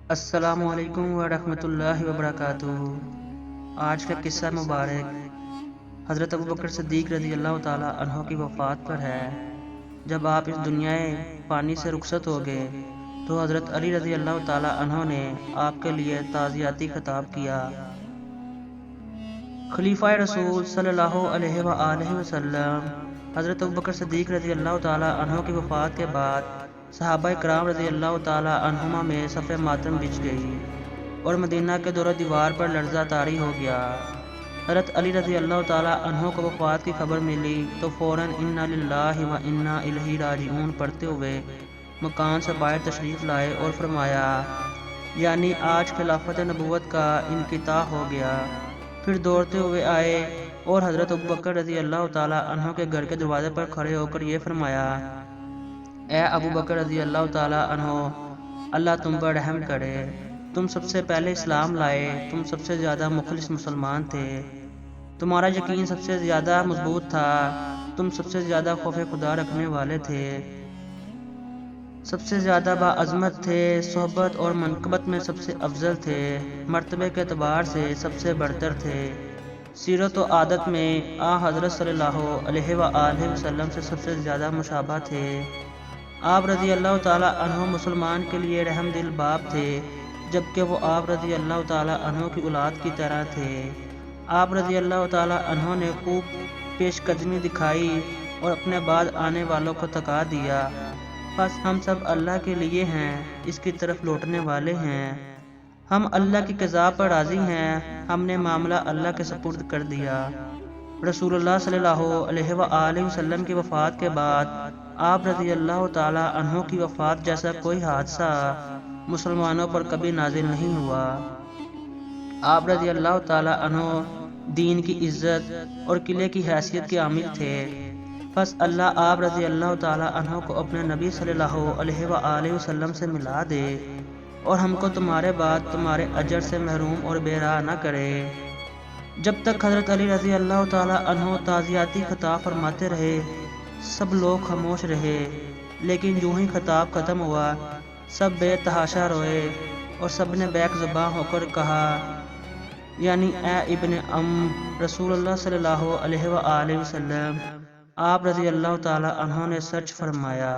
السلام علیکم ورحمۃ اللہ وبرکاتہ۔ آج کا قصہ مبارک حضرت ابوبکر صدیق رضی اللہ تعالیٰ عنہ کی وفات پر ہے۔ جب آپ اس دنیا فانی سے رخصت ہو گئے تو حضرت علی رضی اللہ تعالیٰ عنہ نے آپ کے لیے تعزیتی خطاب کیا۔ خلیفہ رسول صلی اللہ علیہ وآلہ وسلم حضرت ابوبکر صدیق رضی اللہ تعالیٰ عنہ کی وفات کے بعد صحابہ کرام رضی اللہ تعالیٰ عنہما میں صف ماتم بچھ گئی اور مدینہ کے دور و دیوار پر لرزہ طاری ہو گیا۔ حضرت علی رضی اللہ تعالیٰ عنہ کو وفات کی خبر ملی تو فوراً انا للہ و انا الیہ راجعون پڑھتے ہوئے مکان سے باہر تشریف لائے اور فرمایا، یعنی آج خلافت نبوت کا انقطاع ہو گیا۔ پھر دوڑتے ہوئے آئے اور حضرت ابوبکر رضی اللہ تعالیٰ عنہ کے گھر کے دروازے پر کھڑے ہو کر یہ فرمایا، اے ابوبکر رضی اللہ تعالیٰ عنہ، اللہ تم پر رحم کرے، تم سب سے پہلے اسلام لائے، تم سب سے زیادہ مخلص مسلمان تھے، تمہارا یقین سب سے زیادہ مضبوط تھا، تم سب سے زیادہ خوف خدا رکھنے والے تھے، سب سے زیادہ باعظمت تھے، صحبت اور منقبت میں سب سے افضل تھے، مرتبے کے اعتبار سے سب سے برتر تھے، سیرت و عادت میں آ حضرت صلی اللہ علیہ وآلہ وسلم سے سب سے زیادہ مشابہ تھے۔ آپ رضی اللہ تعالیٰ عنہ مسلمان کے لیے رحم دل باپ تھے، جبکہ وہ آپ رضی اللہ تعالیٰ عنہ کی اولاد کی طرح تھے۔ آپ رضی اللہ تعالیٰ عنہ نے خوب پیش قدمی دکھائی اور اپنے بعد آنے والوں کو تھکا دیا۔ بس ہم سب اللہ کے لیے ہیں، اس کی طرف لوٹنے والے ہیں، ہم اللہ کی قضاء پر راضی ہیں، ہم نے معاملہ اللہ کے سپرد کر دیا۔ رسول اللہ صلی اللہ علیہ وآلہ وسلم کی وفات کے بعد آپ رضی اللہ تعالیٰ عنہ کی وفات جیسا کوئی حادثہ مسلمانوں پر کبھی نازل نہیں ہوا۔ آپ رضی اللہ تعالیٰ عنہ دین کی عزت اور قلعے کی حیثیت کے عامل تھے۔ بس اللہ آپ رضی اللہ تعالیٰ عنہ کو اپنے نبی صلی اللہ علیہ وآلہ وسلم سے ملا دے اور ہم کو تمہارے بعد تمہارے اجر سے محروم اور بے راہ نہ کرے۔ جب تک حضرت علی رضی اللہ تعالیٰ عنہ تعزیتی خطاب فرماتے رہے سب لوگ خاموش رہے، لیکن یوں ہی خطاب ختم ہوا سب بے تحاشا روئے اور سب نے بیک زباں ہو کر کہا، یعنی اے ابن رسول اللہ صلی اللہ علیہ وآلہ وسلم، آپ رضی اللہ تعالیٰ عنہ نے سچ فرمایا۔